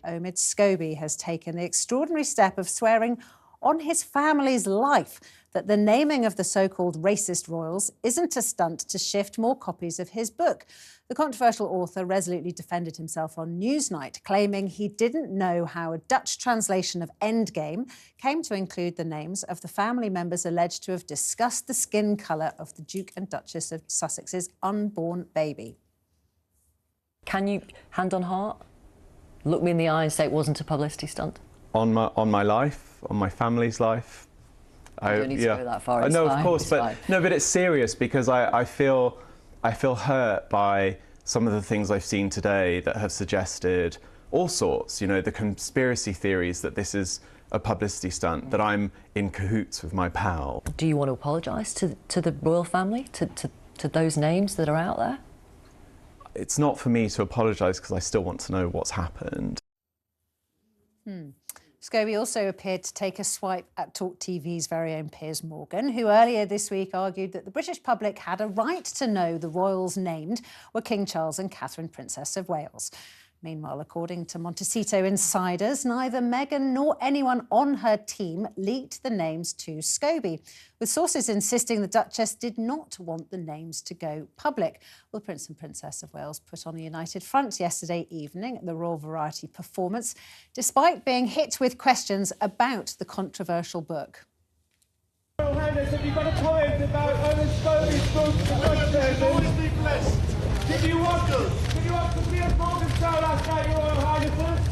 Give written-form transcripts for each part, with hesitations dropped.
Omid Scobie has taken the extraordinary step of swearing on his family's life that the naming of the so-called racist royals isn't a stunt to shift more copies of his book. The controversial author resolutely defended himself on Newsnight, claiming he didn't know how a Dutch translation of Endgame came to include the names of the family members alleged to have discussed the skin colour of the Duke and Duchess of Sussex's unborn baby. Can you, hand on heart, look me in the eye and say it wasn't a publicity stunt? On my life, on my family's life. You don't need to go that far. No, of course, but it's serious because I feel hurt by some of the things I've seen today that have suggested all sorts. You know, the conspiracy theories that this is a publicity stunt, that I'm in cahoots with my pal. Do you want to apologise to the royal family, to those names that are out there? It's not for me to apologise because I still want to know what's happened. Scobie also appeared to take a swipe at TalkTV's very own Piers Morgan, who earlier this week argued that the British public had a right to know the royals named were King Charles and Catherine, Princess of Wales. Meanwhile, according to Montecito insiders, neither Meghan nor anyone on her team leaked the names to Scobie, with sources insisting the Duchess did not want the names to go public. Well, the Prince and Princess of Wales put on a united front yesterday evening at the Royal Variety performance, despite being hit with questions about the controversial book. Royal Highness, have you got a point about Omid Scobie's book? Did you want to be a Morgan show last night, Your Royal Highnesses?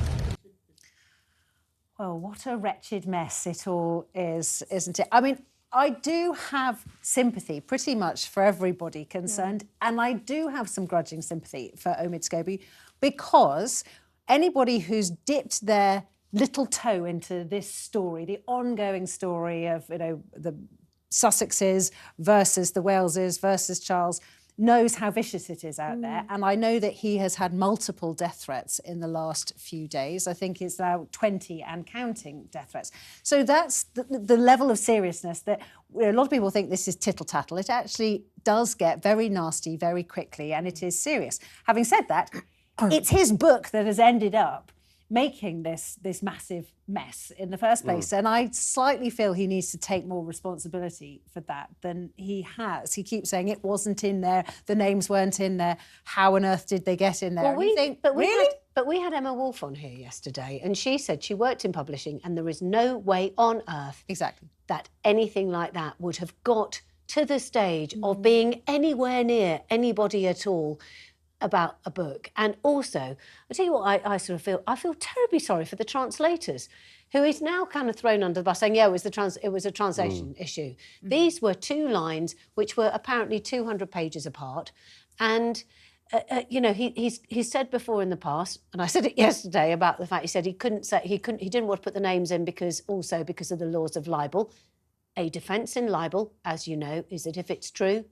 Well, what a wretched mess it all is, isn't it? I mean, I do have sympathy pretty much for everybody concerned, and I do have some grudging sympathy for Omid Scobie, because anybody who's dipped their little toe into this story, the ongoing story of, you know, the Sussexes versus the Waleses versus Charles, knows how vicious it is out there. And I know that he has had multiple death threats in the last few days. I think it's now 20 and counting death threats. So that's the level of seriousness that a lot of people think this is tittle-tattle. It actually does get very nasty very quickly, and it is serious. Having said that, it's his book that has ended up making this massive mess in the first place. And I slightly feel he needs to take more responsibility for that than he has. He keeps saying it wasn't in there, the names weren't in there, how on earth did they get in there? Well, we had Emma Wolf on here yesterday, and she said she worked in publishing and there is no way on earth that anything like that would have got to the stage of being anywhere near anybody at all about a book. And also, I'll tell you what I sort of feel. I feel terribly sorry for the translators, who is now kind of thrown under the bus, saying, yeah, it was a translation issue. These were two lines which were apparently 200 pages apart. And, you know, he's said before in the past, and I said it yesterday about the fact he said he didn't want to put the names in because of the laws of libel. A defence in libel, as you know, is that if it's true,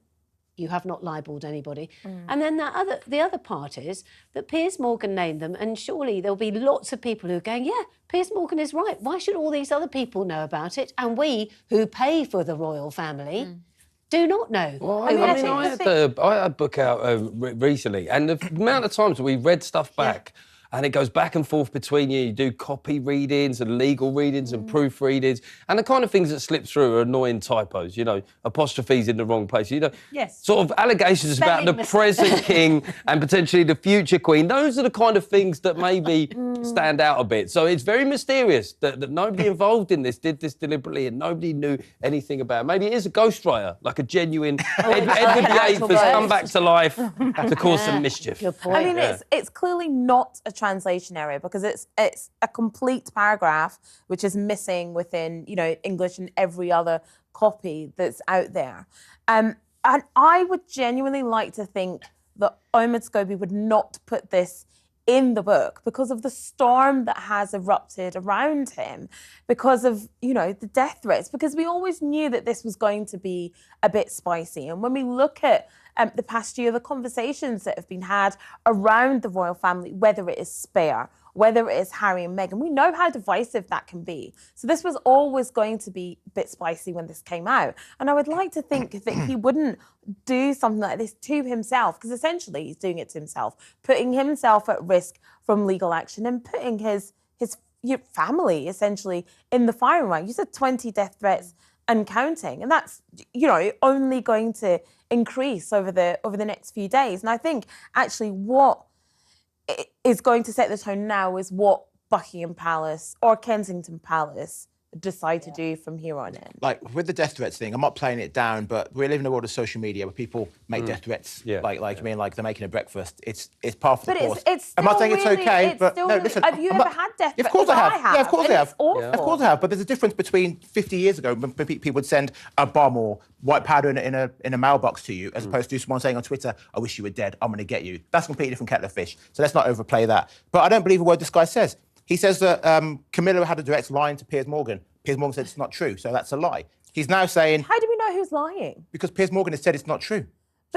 you have not libelled anybody. And then the other part is that Piers Morgan named them, and surely there'll be lots of people who are going, yeah, Piers Morgan is right. Why should all these other people know about it? And we, who pay for the royal family, do not know. Well, I had a book out recently, and the amount of times we read stuff back, and it goes back and forth between you. You do copy readings and legal readings and proof readings, and the kind of things that slip through are annoying typos, you know, apostrophes in the wrong place, you know, sort of allegations about the present king and potentially the future queen. Those are the kind of things that maybe stand out a bit. So it's very mysterious that nobody involved in this did this deliberately and nobody knew anything about it. Maybe it is a ghostwriter, like a genuine Edward Yates has come back to life to cause some mischief. I mean, it's clearly not a translation error, because it's a complete paragraph which is missing within, you know, English and every other copy that's out there. And I would genuinely like to think that Omid Scobie would not put this in the book because of the storm that has erupted around him, because of, you know, the death threats, because we always knew that this was going to be a bit spicy. And when we look at the past year, the conversations that have been had around the royal family, whether it is Spare whether it is Harry and Meghan. We know how divisive that can be. So this was always going to be a bit spicy when this came out. And I would like to think that he wouldn't do something like this to himself, because essentially he's doing it to himself, putting himself at risk from legal action and putting his family essentially in the firing line. You said 20 death threats and counting, and that's, you know, only going to increase over the next few days. And I think actually what is going to set the tone now is what Buckingham Palace or Kensington Palace decide to do from here on in. Like with the death threats thing, I'm not playing it down, but we live in a world of social media where people make death threats. I mean, like they're making a breakfast. It's part of the course. It's I'm not saying really, it's okay, it's but still no, really, listen. have you ever had death threats? Of course I have. Yeah, of course I have. It's awful. Of course I have. But there's a difference between 50 years ago when people would send a bomb or white powder in a mailbox to you, as opposed to someone saying on Twitter, "I wish you were dead. I'm going to get you." That's a completely different kettle of fish. So let's not overplay that. But I don't believe a word this guy says. He says that Camilla had a direct line to Piers Morgan. Piers Morgan said it's not true, so that's a lie. He's now saying... How do we know who's lying? Because Piers Morgan has said it's not true.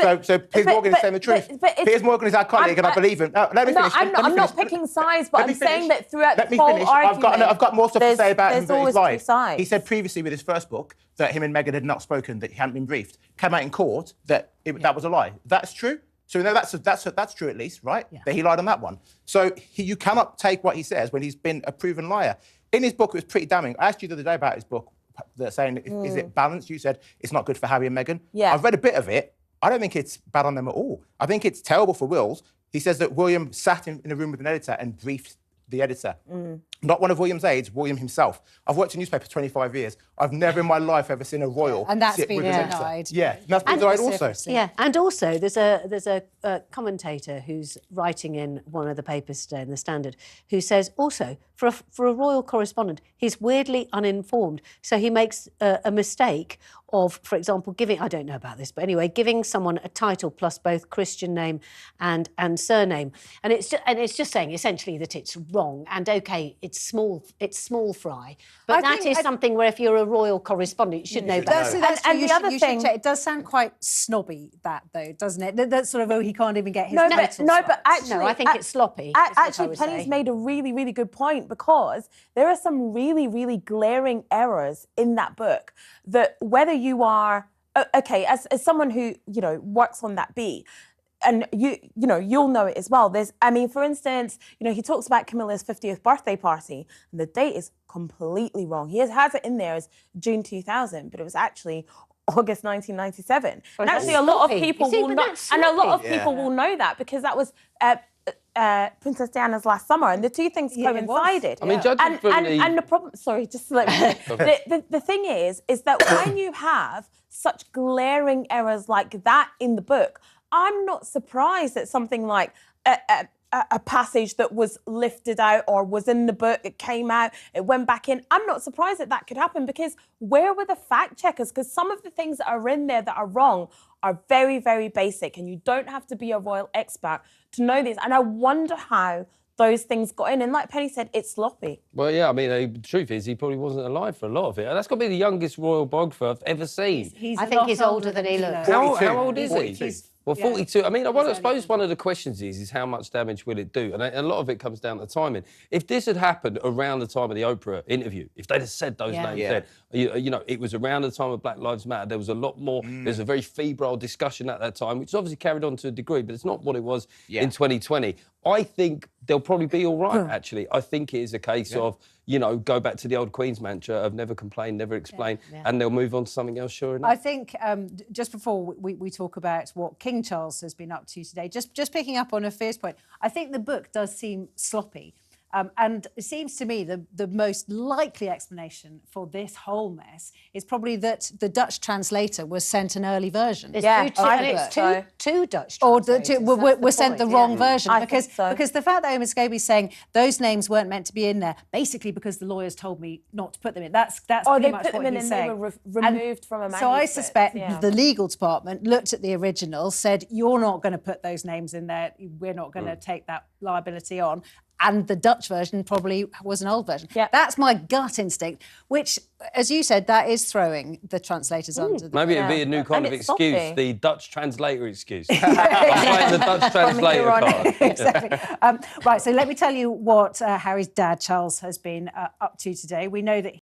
So Piers Morgan is saying the truth. Piers Morgan is our colleague, and I believe him. Let me finish. I'm not picking sides, but I'm saying that throughout the whole argument... I've got more stuff to say about him, but he's lied. Sides. He said previously with his first book that him and Meghan had not spoken, that he hadn't been briefed. Came out in court that that was a lie. That's true. So we know that's true at least, right? Yeah. That he lied on that one. So you cannot take what he says when he's been a proven liar. In his book, it was pretty damning. I asked you the other day about his book, saying, is it balanced? You said it's not good for Harry and Meghan. Yeah. I've read a bit of it. I don't think it's bad on them at all. I think it's terrible for Wills. He says that William sat in a room with an editor and briefed the editor. Not one of William's aides, William himself. I've worked in newspapers 25 years. I've never in my life ever seen a royal and that's sit been with an editor. denied. Yeah, and that's been denied also. Yeah, and also there's a commentator who's writing in one of the papers today in the Standard who says also for a royal correspondent he's weirdly uninformed, so he makes a mistake of, for example, giving, I don't know about this, but anyway, giving someone a title plus both Christian name and surname, and it's just saying essentially that it's wrong. And okay, it's small fry, but that is something where if you're a royal correspondent, you should know better. And the other thing, it does sound quite snobby, that though, doesn't it? That's sort of, he can't even get his titles right. But actually, I think it's sloppy. Actually, Penny's made a really, really good point, because there are some really, really glaring errors in that book that whether you are okay as someone who works on that beat. And you'll know it as well. For instance, he talks about Camilla's 50th birthday party, and the date is completely wrong. He has it in there as June 2000, but it was actually August 1997. And actually, a lot of people will know, and a lot of people will know that because that was Princess Diana's last summer, and the two things coincided. I mean, judging from and the problem. Sorry, just to let me. the thing is that when you have such glaring errors like that in the book, I'm not surprised that something like a passage that was lifted out or was in the book, it came out, it went back in. I'm not surprised that could happen, because where were the fact checkers? Because some of the things that are in there that are wrong are very, very basic, and you don't have to be a royal expert to know this. And I wonder how those things got in. And like Penny said, it's sloppy. Well, yeah, I mean, the truth is he probably wasn't alive for a lot of it. That's got to be the youngest royal biographer I've ever seen. I think he's older than he looks. How old is he? 42. Well, 42. I mean, I suppose one of the questions is how much damage will it do? And a lot of it comes down to timing. If this had happened around the time of the Oprah interview, if they'd have said those names then, it was around the time of Black Lives Matter, there was a lot more, there's a very febrile discussion at that time, which obviously carried on to a degree, but it's not what it was in 2020. I think they'll probably be all right, actually. I think it is a case of, go back to the old Queen's mantra of never complain, never explain, and they'll move on to something else, sure enough. I think, just before we talk about what King Charles has been up to today, just picking up on a first point, I think the book does seem sloppy. And it seems to me the most likely explanation for this whole mess is probably that the Dutch translator was sent an early version. Two Dutch translators. Or were sent the wrong version. Because the fact that Omid Scobie is saying those names weren't meant to be in there, basically because the lawyers told me not to put them in. That's pretty much what he's saying. They were removed from a manuscript. So I suspect the legal department looked at the original, said, you're not going to put those names in there, we're not going to take that liability on. and the Dutch version probably was an old version. Yeah. That's my gut instinct, which, as you said, that is throwing the translators under the Maybe it'd be a Yeah. new kind And of it's excuse, sloppy. the Dutch translator excuse. I'm playing the Dutch translator card. Exactly. Right, so let me tell you what Harry's dad, Charles, has been up to today. We know that